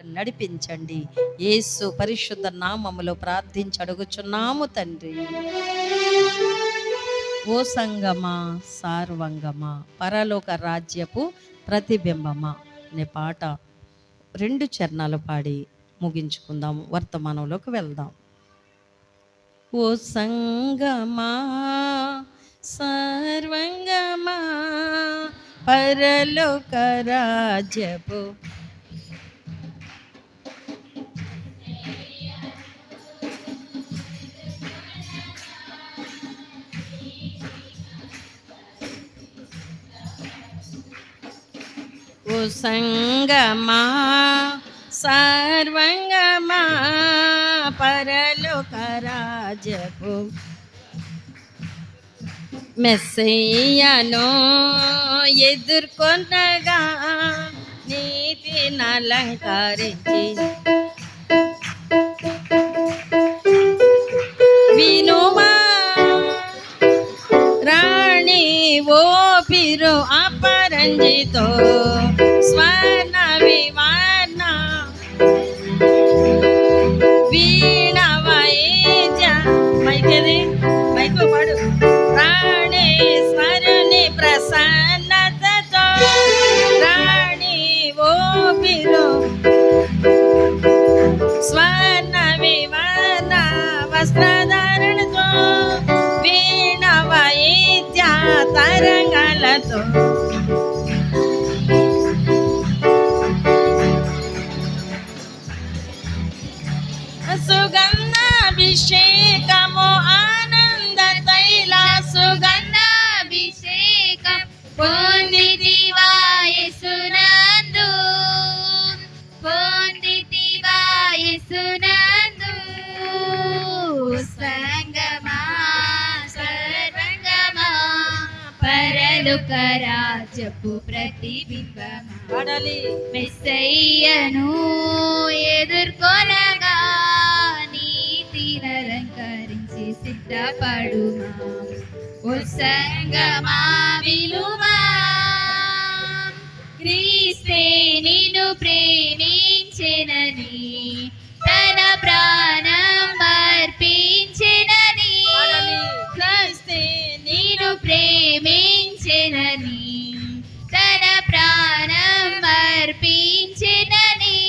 నడిపించండి. యేసు పరిశుద్ధ నామములో ప్రార్థించి అడుగుచున్నాము తండ్రి. ఓ సంగమా సార్వంగమా పరలోక రాజ్యపు ప్రతిబింబమా అనే పాట 2 చరణాలు పాడి ముగించుకుందాం. వర్తమానంలోకి వెళ్దాం. ఓ సంగమా సర్వంగమా పరలోక రాజ్యపు ఓ సంగమా సర్వంగమా పరలోక రాజ్యపు మెస్సయ్యను ఎదుర్కొనగా నీతిని అలంకరించి వినుమా రాణి ఓ పిరు అపరంజితో స్వర్ణ వివర్ణ వీణ వైద్య మైకది మైకు పాడు రాణేశ్వరుని ప్రసన్నతతో రాణి ఓ పిరు స్వర్ణ వివర్ణ వస్త్రధారణతో వీణ వైద్య తరంగాలతో సుగంధాభిషేకము ఆనంద తైల సుగంధాభిషేకం పొందితివా యేసునందు పొందితివా యేసునందు సంగమా సర్వంగమా పరలోక రాజ్యపు ప్రతిబింబమా పాడాలి. మెస్సయ్యను ఎదుర్కొనగా నీతిని అలంకరించి సిద్ధపడుమా ఓ సంగమా విలుమా క్రీస్తే నిన్ను ప్రేమించెనని తన ప్రాణం అర్పించెనని క్రీస్తే నిన్ను ప్రేమించెనని తన ప్రాణం అర్పించెనని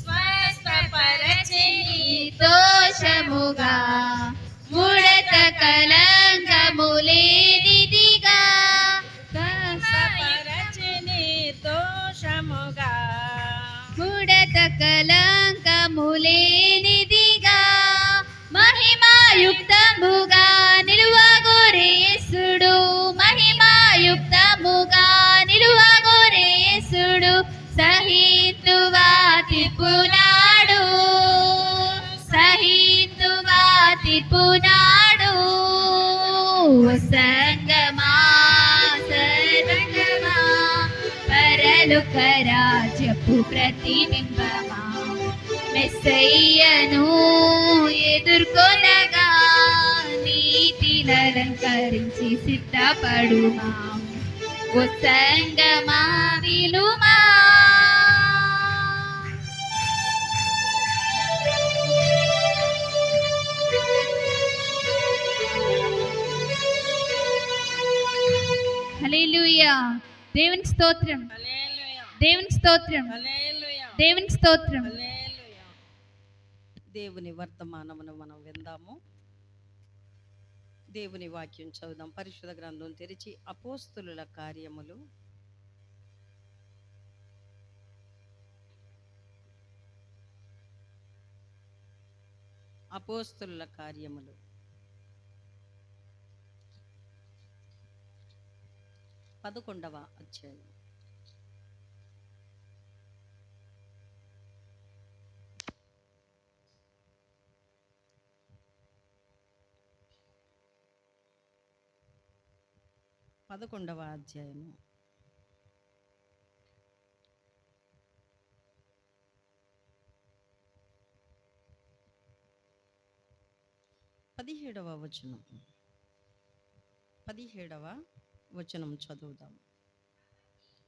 స్వస్థపరచెని దోషముగా ముడత కలంకములేనిదిగా స్వస్థపరచెని దోషముగా ముడత కలంకములేనిదిగా మహిమాయుక్తముగా నిలువగోరేసుడు మహిమాయుక్తముగా నిలువగోరేసుడు సహితువా తీర్పునాడు సహితువా తీర్పునాడు సంగమా సర్వంగమా పరలోక రాజ్యపు ప్రతిబింబమా మెస్సయ్యను ఎదుర్కొనగా నీతిని అలంకరించి సిద్ధపడుమా ఓ సంగమా విలుమా హల్లెలూయా. దేవునికి స్తోత్రం, దేవునికి స్తోత్రం, దేవునికి స్తోత్రం. దేవుని వర్తమానమును మనం విందాము. దేవుని వాక్యం చదువుదాం. పరిశుద్ధ గ్రంథం తెరిచి అపోస్తులుల కార్యములు 11వ అధ్యాయం. పదిహేడవ వచనం చదువుదాం.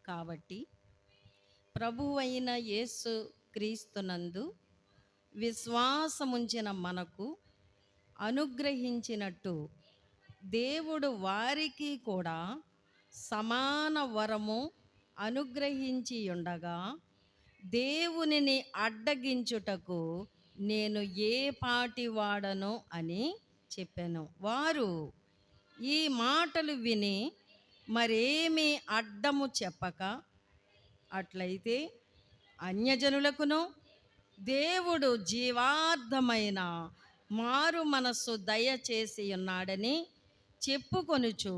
కాబట్టి ప్రభువైన యేసు క్రీస్తునందు విశ్వాసముంచిన మనకు అనుగ్రహించినట్టు దేవుడు వారికి కూడా సమాన వరము అనుగ్రహించి ఉండగా దేవునిని అడ్డగించుటకు నేను ఏ పాటి వాడను అని చెప్పాను. వారు ఈ మాటలు విని మరేమీ అడ్డము చెప్పక, అట్లయితే అన్యజనులకును దేవుడు జీవార్థమైన మారు మనస్సు దయచేసి ఉన్నాడని చెప్పుకొనుచు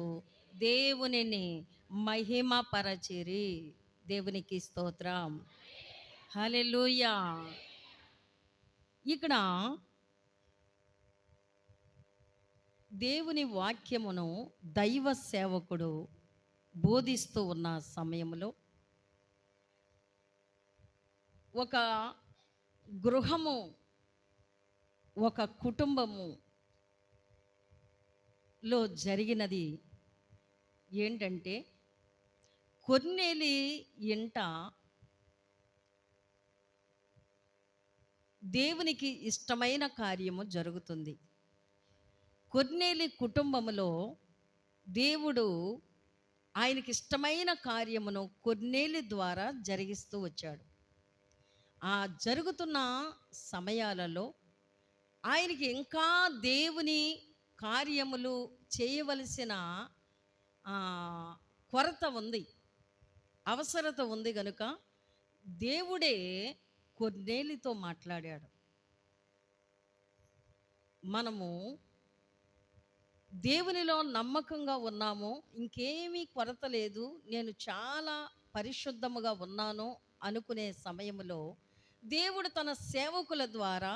దేవునిని మహిమపరచిరి. దేవునికి స్తోత్రం. హల్లెలూయా. ఇక్కడ దేవుని వాక్యమును దైవ సేవకుడు బోధిస్తూ ఉన్న సమయంలో ఒక గృహము, ఒక కుటుంబములో జరిగినది ఏంటంటే, కొర్నేలి ఇంట దేవునికి ఇష్టమైన కార్యము జరుగుతుంది. కొర్నేలి కుటుంబములో దేవుడు ఆయనకి ఇష్టమైన కార్యమును కొర్నేలి ద్వారా జరిగిస్తూ వచ్చాడు. ఆ జరుగుతున్న సమయాలలో ఆయనకి ఇంకా దేవుని కార్యములు చేయవలసిన కొరత ఉంది, అవసరత ఉంది కనుక దేవుడే కొర్నేలితో మాట్లాడాడు. మనము దేవునిలో నమ్మకంగా ఉన్నాము, ఇంకేమీ కొరత లేదు, నేను చాలా పరిశుద్ధముగా ఉన్నాను అనుకునే సమయంలో దేవుడు తన సేవకుల ద్వారా,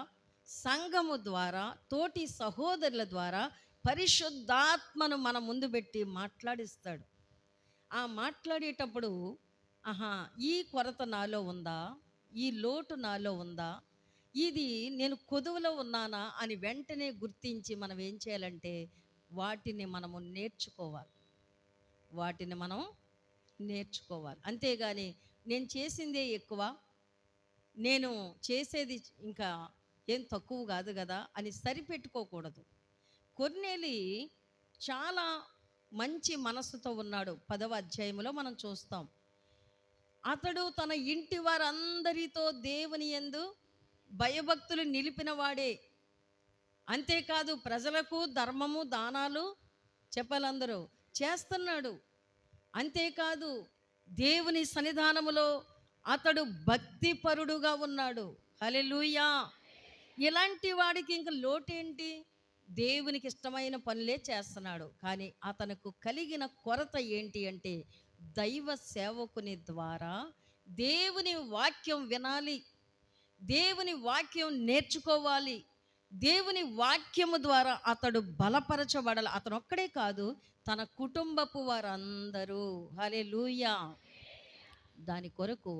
సంఘము ద్వారా, తోటి సహోదరుల ద్వారా పరిశుద్ధాత్మను మన ముందు పెట్టి మాట్లాడిస్తాడు. ఆ మాట్లాడేటప్పుడు ఈ కొరత నాలో ఉందా, ఈ లోటు నాలో ఉందా, ఇది నేను కొదువులో ఉన్నానా అని వెంటనే గుర్తించి మనం ఏం చేయాలంటే వాటిని మనము నేర్చుకోవాలి. అంతేగాని నేను చేసిందే ఎక్కువ, నేను చేసేది ఇంకా ఏం తక్కువ కాదు కదా అని సరిపెట్టుకోకూడదు. కొర్నేలి చాలా మంచి మనసుతో ఉన్నాడు. 10వ అధ్యాయంలో మనం చూస్తాం. అతడు తన ఇంటి వారందరితో దేవుని యందు భయభక్తులు నిలిపిన వాడే. అంతేకాదు ప్రజలకు ధర్మము దానాలు చెప్పాలందరూ చేస్తున్నాడు. అంతేకాదు దేవుని సన్నిధానములో అతడు భక్తిపరుడుగా ఉన్నాడు. హల్లెలూయా. ఇలాంటి వాడికి ఇంక లోటేంటి? దేవునికి ఇష్టమైన పనులే చేస్తున్నాడు. కానీ అతనికి కలిగిన కొరత ఏంటి అంటే, దైవ సేవకుని ద్వారా దేవుని వాక్యం వినాలి, దేవుని వాక్యం నేర్చుకోవాలి, దేవుని వాక్యము ద్వారా అతడు బలపరచబడాలి. అతను ఒక్కడే కాదు, తన కుటుంబపు వారందరూ. హల్లెలూయా. దాని కొరకు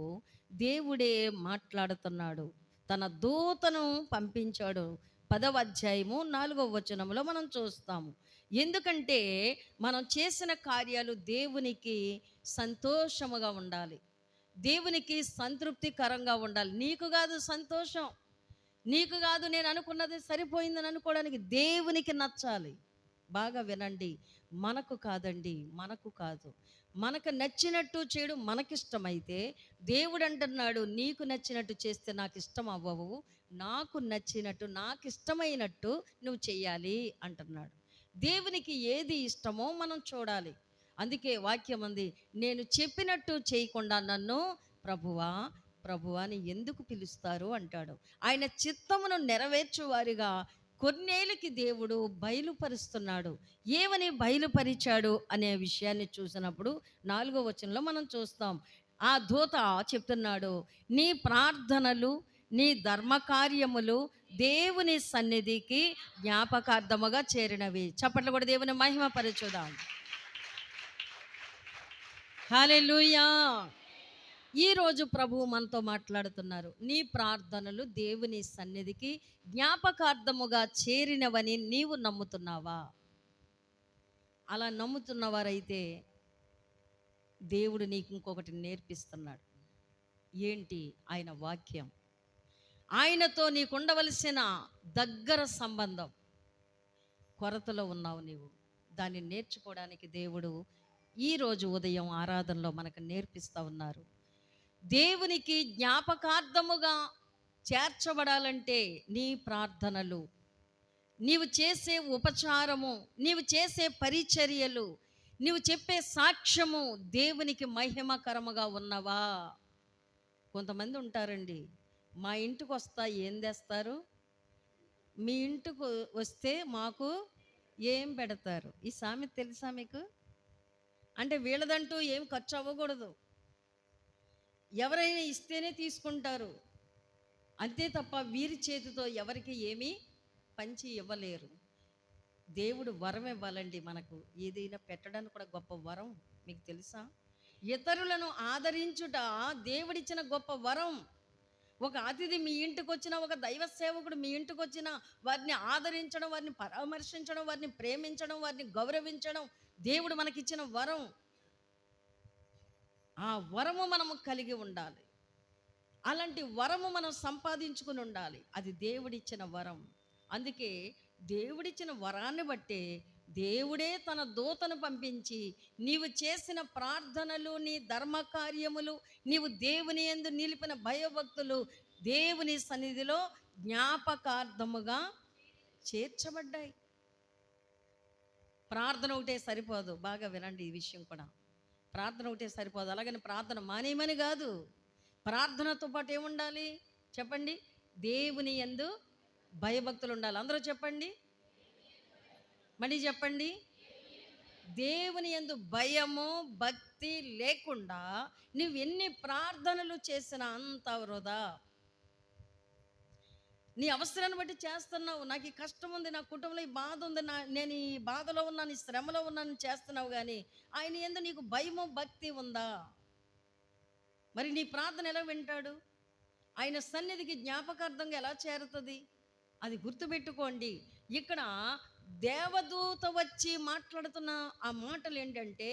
దేవుడే మాట్లాడుతున్నాడు, తన దూతను పంపించాడు. 10వ అధ్యాయము 4వ వచనంలో మనం చూస్తాము. ఎందుకంటే మనం చేసిన కార్యాలు దేవునికి సంతోషముగా ఉండాలి, దేవునికి సంతృప్తికరంగా ఉండాలి. నీకు కాదు సంతోషం, నీకు కాదు నేను అనుకున్నది సరిపోయిందని అనుకోవడానికి, దేవునికి నచ్చాలి. బాగా వినండి, మనకు కాదండి, మనకు కాదు. మనకు నచ్చినట్టు చేయడం మనకిష్టమైతే దేవుడు అంటున్నాడు, నీకు నచ్చినట్టు చేస్తే నాకు ఇష్టం అవ్వవు, నాకు నచ్చినట్టు నాకు ఇష్టమైనట్టు నువ్వు చెయ్యాలి అంటున్నాడు. దేవునికి ఏది ఇష్టమో మనం చూడాలి. అందుకే వాక్యం ఉంది, నేను చెప్పినట్టు చేయకుండా నన్ను ప్రభువా ప్రభువా అని ఎందుకు పిలుస్తారు అంటాడు. ఆయన చిత్తమును నెరవేర్చువారిగా కొర్నేలికి దేవుడు బయలుపరుస్తున్నాడు. ఏమని బయలుపరిచాడు అనే విషయాన్ని చూసినప్పుడు 4వ వచనంలో మనం చూస్తాం. ఆ దూత చెప్తున్నాడు, నీ ప్రార్థనలు, నీ ధర్మకార్యములు దేవుని సన్నిధికి జ్ఞాపకార్థముగా చేరినవి. చప్పట్లు కూడా దేవుని మహిమపరచుదాం. హల్లెలూయా. ఈరోజు ప్రభువు మనతో మాట్లాడుతున్నారు, నీ ప్రార్థనలు దేవుని సన్నిధికి జ్ఞాపకార్థముగా చేరినవని నీవు నమ్ముతున్నావా? అలా నమ్ముతున్నవారైతే దేవుడు నీకు ఇంకొకటి నేర్పిస్తున్నాడు. ఏంటి? ఆయన వాక్యం. ఆయనతో నీకు ఉండవలసిన దగ్గర సంబంధం. కొరతలో ఉన్నావు నీవు, దాన్ని నేర్చుకోవడానికి దేవుడు ఈరోజు ఉదయం ఆరాధనలో మనకు నేర్పిస్తూ ఉన్నారు. దేవునికి జ్ఞాపకార్థముగా చేర్చబడాలంటే నీ ప్రార్థనలు, నీవు చేసే ఉపచారము, నీవు చేసే పరిచర్యలు, నీవు చెప్పే సాక్ష్యము దేవునికి మహిమకరముగా ఉన్నవా? కొంతమంది ఉంటారండి, మా ఇంటికి వస్తా ఏం తెస్తారు, మీ ఇంటికి వస్తే మాకు ఏం పెడతారు. ఈ సామెత తెలుసా మీకు? అంటే వీళ్ళదంటూ ఏం ఖర్చు అవ్వకూడదు, ఎవరైనా ఇస్తేనే తీసుకుంటారు అంతే తప్ప వీరి చేతితో ఎవరికి ఏమీ పంచి ఇవ్వలేరు. దేవుడు వరం ఇవ్వాలండి మనకు, ఏదైనా పెట్టడానికి కూడా గొప్ప వరం. మీకు తెలుసా? ఇతరులను ఆదరించుట దేవుడిచ్చిన గొప్ప వరం. ఒక అతిథి మీ ఇంటికి వచ్చినా, ఒక దైవ సేవకుడు మీ ఇంటికి వచ్చినా, వారిని ఆదరించడం, వారిని పరామర్శించడం, వారిని ప్రేమించడం, వారిని గౌరవించడం దేవుడు మనకిచ్చిన వరం. ఆ వరము మనము కలిగి ఉండాలి. అలాంటి వరము మనం సంపాదించుకుని ఉండాలి. అది దేవుడిచ్చిన వరం. అందుకే దేవుడిచ్చిన వరాన్ని బట్టే దేవుడే తన దూతను పంపించి నీవు చేసిన ప్రార్థనలు, నీ ధర్మకార్యములు, నీవు దేవుని యందు నిలిపిన భయభక్తులు దేవుని సన్నిధిలో జ్ఞాపకార్థముగా చేర్చబడ్డాయి. ప్రార్థన ఒకటే సరిపోదు, బాగా వినండి ఈ విషయం కూడా. ప్రార్థన ఒకటే సరిపోదు, అలాగని ప్రార్థన మానేయమని కాదు. ప్రార్థనతో పాటు ఏముండాలి చెప్పండి? దేవుని యందు భయభక్తులు ఉండాలి. అందరూ చెప్పండి, మళ్ళీ చెప్పండి. దేవుని యందు భయము భక్తి లేకుండా నువ్వు ఎన్ని ప్రార్థనలు చేసినా అంత వృధా. నీ అవసరాన్ని బట్టి చేస్తున్నావు. నాకు ఈ కష్టం ఉంది, నా కుటుంబంలో ఈ బాధ ఉంది, నేను ఈ బాధలో ఉన్నాను, ఈ శ్రమలో ఉన్నాను చేస్తున్నావు, కానీ ఆయన యందు నీకు భయము భక్తి ఉందా? మరి నీ ప్రార్థన ఎలా వింటాడు? ఆయన సన్నిధికి జ్ఞాపకార్థంగా ఎలా చేరుతుంది? అది గుర్తుపెట్టుకోండి. ఇక్కడ దేవదూత వచ్చి మాట్లాడుతున్న ఆ మాటలు ఏంటంటే,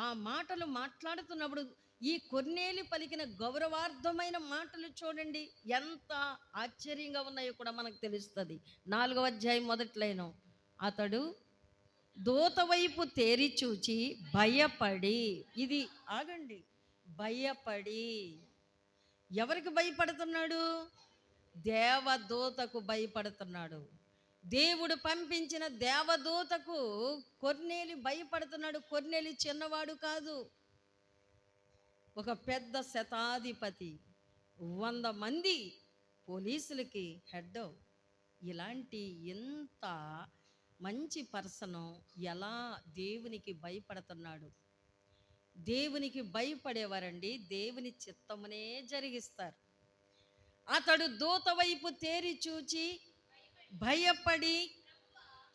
ఆ మాటలు మాట్లాడుతున్నప్పుడు ఈ కొర్నేలి పలికిన గౌరవార్థమైన మాటలు చూడండి ఎంత ఆశ్చర్యంగా ఉన్నాయో కూడా మనకు తెలుస్తుంది. 4వ అధ్యాయం మొదటి లైను, అతడు దూత వైపు తేరి చూచి భయపడి, ఇది ఆగండి, భయపడి. ఎవరికి భయపడుతున్నాడు? దేవదూతకు భయపడుతున్నాడు. దేవుడు పంపించిన దేవదూతకు కొర్నేలి భయపడుతున్నాడు. కొర్నేలి చిన్నవాడు కాదు, ఒక పెద్ద శతాధిపతి, 100 మంది పోలీసులకి హెడ్. ఇలాంటి ఎంత మంచి పర్సను ఎలా దేవునికి భయపడుతున్నాడు? దేవునికి భయపడేవారండి దేవుని చిత్తమునే జరిగిస్తారు. అతడు దూత వైపు తేరి చూచి భయపడి,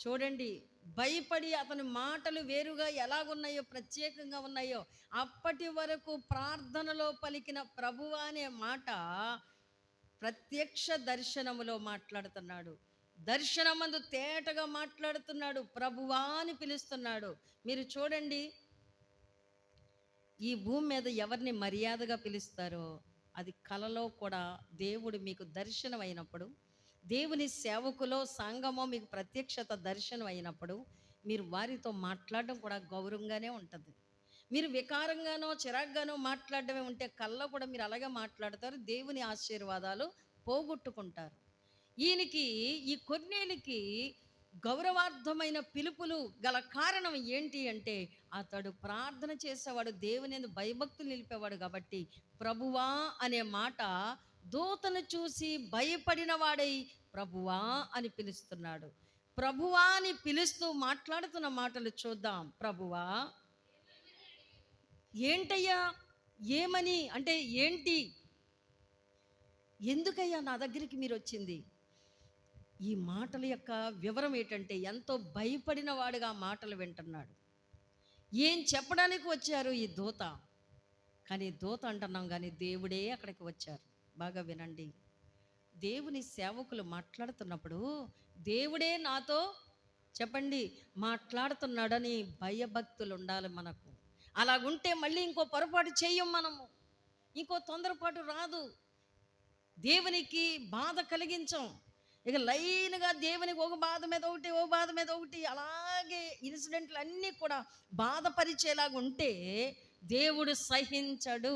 చూడండి, భయపడి, అతని మాటలు వేరుగా ఎలాగున్నాయో, ప్రత్యేకంగా ఉన్నాయో. అప్పటి వరకు ప్రార్థనలో పలికిన ప్రభువా అనే మాట ప్రత్యక్ష దర్శనములో మాట్లాడుతున్నాడు. దర్శనమందు తేటగా మాట్లాడుతున్నాడు, ప్రభువా అని పిలుస్తున్నాడు. మీరు చూడండి, ఈ భూమి మీద ఎవరిని మర్యాదగా పిలుస్తారో అది కలలో కూడా దేవుడు మీకు దర్శనం అయినప్పుడు, దేవుని సేవకులో సంఘమో మీకు ప్రత్యక్షత దర్శనం అయినప్పుడు మీరు వారితో మాట్లాడడం కూడా గౌరవంగానే ఉంటుంది. మీరు వికారంగానో చిరాగ్గానో మాట్లాడడమే ఉంటే కళ్ళలో కూడా మీరు అలాగే మాట్లాడతారు, దేవుని ఆశీర్వాదాలు పోగొట్టుకుంటారు. ఈయనకి, ఈ కొర్నేలికి గౌరవార్థమైన పిలుపులు గల కారణం ఏంటి అంటే, అతడు ప్రార్థన చేసేవాడు, దేవుని యందు భయభక్తులు నిలిపేవాడు. కాబట్టి ప్రభువా అనే మాట దూతను చూసి భయపడిన వాడై ప్రభువా అని పిలుస్తున్నాడు. ప్రభువా అని పిలుస్తూ మాట్లాడుతున్న మాటలు చూద్దాం. ప్రభువా, ఏంటయ్యా, ఏమని అంటే ఏంటి, ఎందుకయ్యా నా దగ్గరికి మీరు వచ్చింది? ఈ మాటల యొక్క వివరం ఏంటంటే, ఎంతో భయపడిన వాడుగా మాటలు వింటున్నాడు. ఏం చెప్పడానికి వచ్చారు ఈ దూత? కానీ దూత అంటున్నాం కానీ దేవుడే అక్కడికి వచ్చారు. బాగా వినండి, దేవుని సేవకులు మాట్లాడుతున్నప్పుడు దేవుడే నాతో చెప్పండి మాట్లాడుతున్నాడని భయభక్తులు ఉండాలి మనకు. అలాగుంటే మళ్ళీ ఇంకో పొరపాటు చేయం మనము, ఇంకో తొందరపాటు రాదు. దేవునికి బాధ కలిగించం. ఇక లైన్గా దేవునికి ఒక బాధ మీద ఒకటి, ఒక బాధ మీద ఒకటి, అలాగే ఇన్సిడెంట్లు అన్నీ కూడా బాధపరిచేలాగా ఉంటే దేవుడు సహించడు.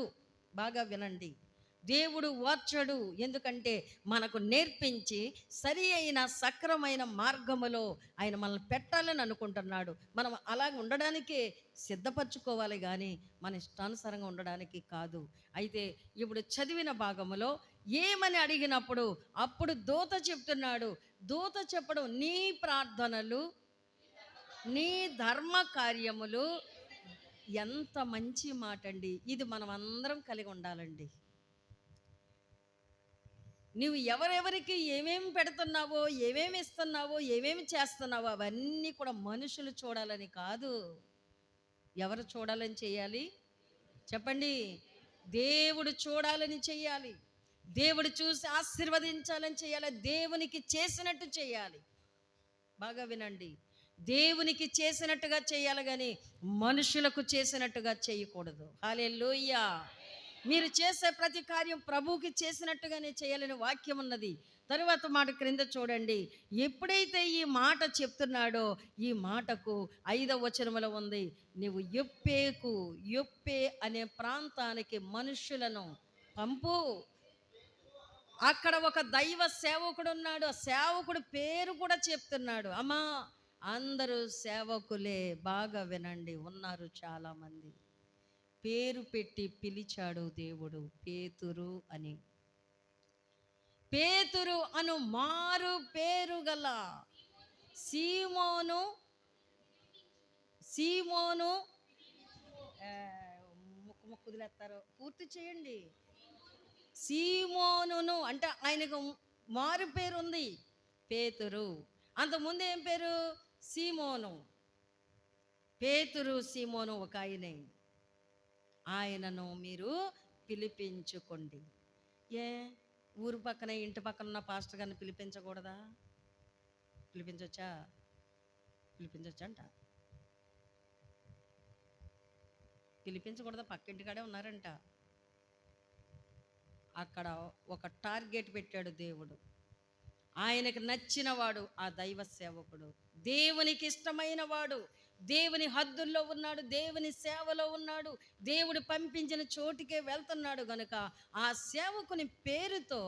బాగా వినండి, దేవుడు ఓర్చడు. ఎందుకంటే మనకు నేర్పించి సరి అయిన సక్రమైన మార్గములో ఆయన మనల్ని పెట్టాలని అనుకుంటున్నాడు. మనం అలాగ ఉండడానికే సిద్ధపరచుకోవాలి, కానీ మన ఇష్టానుసారంగా ఉండడానికి కాదు. అయితే ఇప్పుడు చదివిన భాగములో ఏమని అడిగినప్పుడు అప్పుడు దూత చెప్తున్నాడు. దూత చెప్పడం, నీ ప్రార్థనలు, నీ ధర్మ కార్యములు. ఎంత మంచి మాట అండి ఇది. మనం అందరం కలిగి ఉండాలండి. నువ్వు ఎవరెవరికి ఏమేమి పెడుతున్నావో, ఏమేమి ఇస్తున్నావో, ఏమేమి చేస్తున్నావో అవన్నీ కూడా మనుషులు చూడాలని కాదు. ఎవరు చూడాలని చేయాలి చెప్పండి? దేవుడు చూడాలని చేయాలి. దేవుడు చూసి ఆశీర్వదించాలని చేయాలి. దేవునికి చేసినట్టు చేయాలి. బాగా వినండి, దేవునికి చేసినట్టుగా చేయాలి, కానీ మనుషులకు చేసినట్టుగా చేయకూడదు. హల్లెలూయా. మీరు చేసే ప్రతి కార్యం ప్రభువుకి చేసినట్టుగానే చేయాలని వాక్యం ఉన్నది. తరువాత మాట క్రింద చూడండి, ఎప్పుడైతే ఈ మాట చెప్తున్నాడో ఈ మాటకు 5వ వచనములో ఉంది, నీవు యొప్పే అనే ప్రాంతానికి మనుషులను పంపు. అక్కడ ఒక దైవ సేవకుడు ఉన్నాడు. ఆ సేవకుడు పేరు కూడా చెప్తున్నాడు. అమ్మా, అందరూ సేవకులే. బాగా వినండి, ఉన్నారు చాలామంది. పేరు పెట్టి పిలిచాడు దేవుడు, పేతురు అని. పేతురు అను మారు పేరు గల సీమోను ముక్కు వదిలేస్తారు, పూర్తి చేయండి. సీమోనును అంటే ఆయనకు మారు పేరు ఉంది, పేతురు. అంతకుముందు ఏం పేరు? సీమోను. పేతురు సీమోను ఒక ఆయనే. ఆయనను మీరు పిలిపించుకోండి. ఊరు పక్కన ఇంటి పక్కన ఉన్న పాస్టర్ గారిని పిలిపించకూడదా? పిలిపించవచ్చా అంట. పిలిపించకూడదా? పక్కింటికాడే ఉన్నారంట. అక్కడ ఒక టార్గెట్ పెట్టాడు దేవుడు. ఆయనకు నచ్చిన వాడు ఆ దైవ సేవకుడు, దేవునికి ఇష్టమైన వాడు, దేవుని హద్దుల్లో ఉన్నాడు, దేవుని సేవలో ఉన్నాడు, దేవుడు పంపించిన చోటికే వెళ్తున్నాడు. గనుక ఆ సేవకుని పేరుతో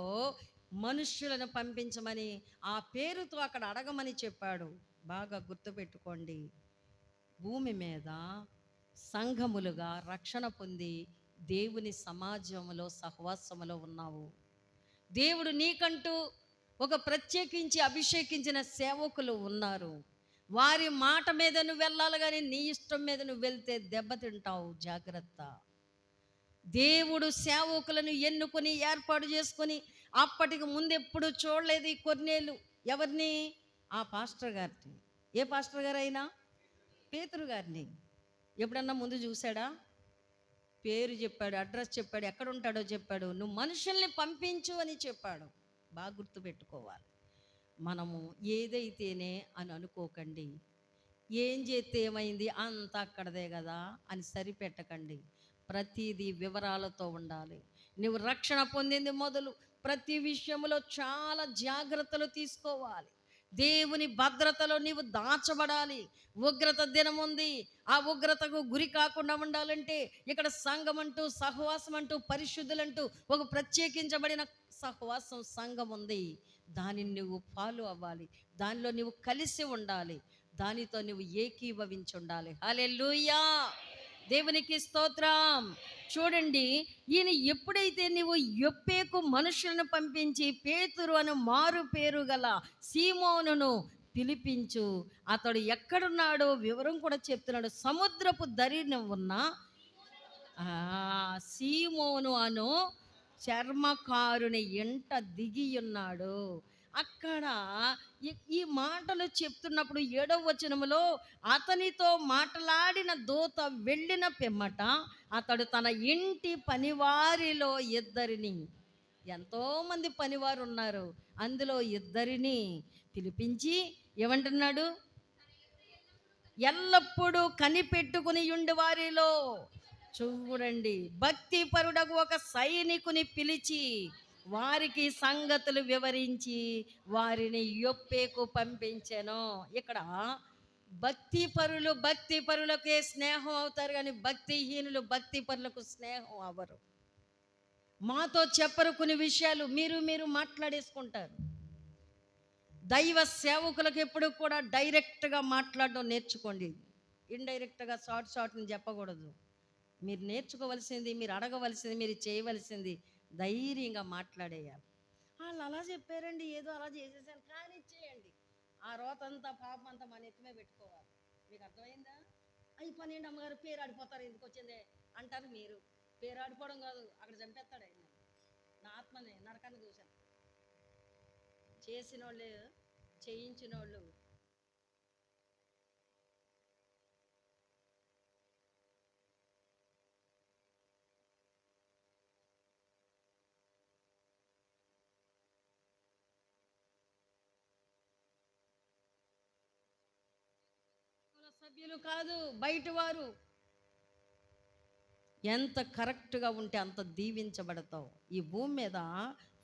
మనుష్యులను పంపించమని, ఆ పేరుతో అక్కడ అడగమని చెప్పాడు. బాగా గుర్తుపెట్టుకోండి, భూమి మీద సంఘములుగా రక్షణ పొంది దేవుని సమాజంలో సహవాసములో ఉన్నావు. దేవుడు నీకంటూ ఒక ప్రత్యేకించి అభిషేకించిన సేవకులు ఉన్నారు. వారి మాట మీద నువ్వు వెళ్ళాలి, కానీ నీ ఇష్టం మీద నువ్వు వెళ్తే దెబ్బతింటావు. జాగ్రత్త. దేవుడు సేవకులను ఎన్నుకొని ఏర్పాటు చేసుకొని, అప్పటికి ముందు ఎప్పుడు చూడలేదు ఈ కొన్నేళ్ళు. ఎవరిని? ఆ పాస్టర్ గారిని. ఏ పాస్టర్ గారు అయినా? పేతురు గారిని. ఎప్పుడన్నా ముందు చూశాడా? పేరు చెప్పాడు, అడ్రస్ చెప్పాడు, ఎక్కడ ఉంటాడో చెప్పాడు, నువ్వు మనుషుల్ని పంపించు అని చెప్పాడు. బాగా గుర్తుపెట్టుకోవాలి. మనము ఏదైతేనే అని అనుకోకండి. ఏం చేస్తే ఏమైంది, అంతా అక్కడదే కదా అని సరిపెట్టకండి. ప్రతిదీ వివరాలతో ఉండాలి. నువ్వు రక్షణ పొందింది మొదలు ప్రతి విషయంలో చాలా జాగ్రత్తలు తీసుకోవాలి. దేవుని భద్రతలో నీవు దాచబడాలి. ఉగ్రత దినం ఉంది. ఆ ఉగ్రతకు గురి కాకుండా ఉండాలంటే ఇక్కడ సంఘం అంటూ, సహవాసం అంటూ, పరిశుద్ధులంటూ ఒక ప్రత్యేకించబడిన సహవాసం సంఘం ఉంది. దానిని నువ్వు ఫాలో అవ్వాలి, దానిలో నువ్వు కలిసి ఉండాలి, దానితో నువ్వు ఏకీభవించి ఉండాలి. హల్లెలూయా, దేవునికి స్తోత్రం. చూడండి, ఈయన ఎప్పుడైతే నీవు యొప్పేకు మనుషులను పంపించి పేతురు అను మారు పేరు గల సీమోనును పిలిపించు, అతడు ఎక్కడున్నాడో వివరం కూడా చెప్తున్నాడు. సముద్రపు దరిన ఉన్న సీమోను అను చర్మకారుని ఎంట దిగి ఉన్నాడు. అక్కడ ఈ మాటలు చెప్తున్నప్పుడు 7వ వచనములో, అతనితో మాట్లాడిన దూత వెళ్ళిన పిమ్మట అతడు తన ఇంటి పనివారిలో ఇద్దరిని, ఎంతోమంది పనివారు ఉన్నారు, అందులో ఇద్దరిని పిలిపించి ఏమంటున్నాడు? ఎల్లప్పుడూ కనిపెట్టుకుని ఉండి వారిలో. చూడండి, భక్తి పరుడకు ఒక సైనికుని పిలిచి వారికి సంగతులు వివరించి వారిని యొప్పేకు పంపించెను. ఇక్కడ భక్తి పరులకే స్నేహం అవుతారు, కానీ భక్తిహీనులు భక్తి పరులకు స్నేహం అవ్వరు. మాతో చెప్పరు కొన్ని విషయాలు, మీరు మాట్లాడేసుకుంటారు. దైవ సేవకులకు ఎప్పుడు కూడా డైరెక్ట్గా మాట్లాడడం నేర్చుకోండి. ఇండైరెక్ట్గా షార్ట్ని చెప్పకూడదు. మీరు నేర్చుకోవలసింది, మీరు అడగవలసింది, మీరు చేయవలసింది ధైర్యంగా మాట్లాడేయాలి. వాళ్ళు అలా చెప్పారండి, ఏదో అలా చేసేసాను, కానీ చేయండి. ఆ రోతంతా పాపం అంతా మన ఎత్తుమే పెట్టుకోవాలి. మీకు అర్థమైందా? అయ్యి పన్నెండు అమ్మగారు పేరు ఆడిపోతారు, ఎందుకు వచ్చిందే అంటారు. మీరు పేరు ఆడిపోవడం కాదు, అక్కడ చంపేస్తాడు ఆయన. నా ఆత్మని నరకాన్ని చూశాను. చేసిన వాళ్ళు, చేయించిన వాళ్ళు సభ్యులు కాదు, బయట వారు. ఎంత కరెక్ట్గా ఉంటే అంత దీవించబడతావు. ఈ భూమి మీద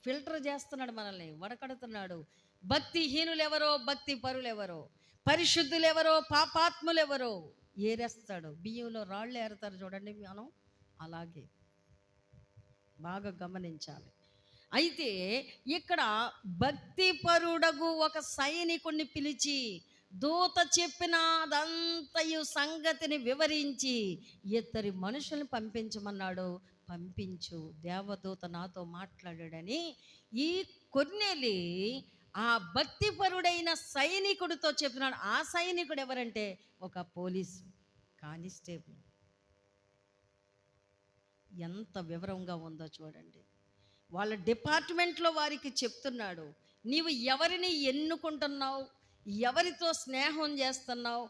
ఫిల్టర్ చేస్తున్నాడు, మనల్ని వడకడుతున్నాడు. భక్తిహీనులు ఎవరో, భక్తి పరులు ఎవరో, పరిశుద్ధులు ఎవరో, పాపాత్ములు ఎవరో ఏరేస్తాడు. బియ్యంలో రాళ్ళు ఏరుతారు చూడండి, మనం అలాగే బాగా గమనించాలి. అయితే ఇక్కడ భక్తిపరుడగు ఒక సైనికుణ్ణి పిలిచి దూత చెప్పిన అదంతయు సంగతిని వివరించి ఇద్దరి మనుషుల్ని పంపించమన్నాడు. పంపించు, దేవదూత నాతో మాట్లాడాడని ఈ కొర్నేలి ఆ భక్తిపరుడైన సైనికుడితో చెప్పినాడు. ఆ సైనికుడు ఎవరంటే ఒక పోలీసు కానిస్టేబుల్. ఎంత వివరంగా ఉందో చూడండి. వాళ్ళ డిపార్ట్మెంట్లో వారికి చెప్తున్నాడు, నీవు ఎవరిని ఎన్నుకుంటున్నావు, ఎవరితో స్నేహం చేస్తున్నావు,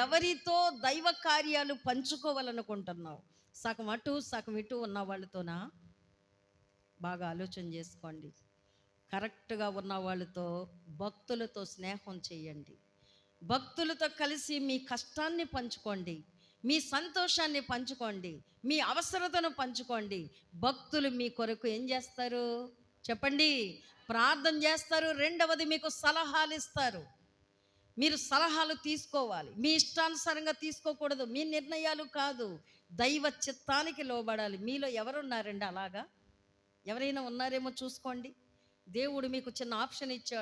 ఎవరితో దైవ కార్యాలు పంచుకోవాలనుకుంటున్నావు. సగం అటు సగం ఇటు ఉన్న వాళ్ళతోనా? బాగా ఆలోచన చేసుకోండి. కరెక్ట్గా ఉన్న వాళ్ళతో, భక్తులతో స్నేహం చేయండి. భక్తులతో కలిసి మీ కష్టాన్ని పంచుకోండి, మీ సంతోషాన్ని పంచుకోండి, మీ అవసరతను పంచుకోండి. భక్తులు మీ కొరకు ఏం చేస్తారు చెప్పండి? ప్రార్థన చేస్తారు. రెండవది, మీకు సలహాలు ఇస్తారు. మీరు సలహాలు తీసుకోవాలి. మీ ఇష్టానుసారంగా తీసుకోకూడదు, మీ నిర్ణయాలు కాదు, దైవ చిత్తానికి లోబడాలి. మీలో ఎవరున్నారండి అలాగా? ఎవరైనా ఉన్నారేమో చూసుకోండి. దేవుడు మీకు చిన్న ఆప్షన్ ఇచ్చాడు.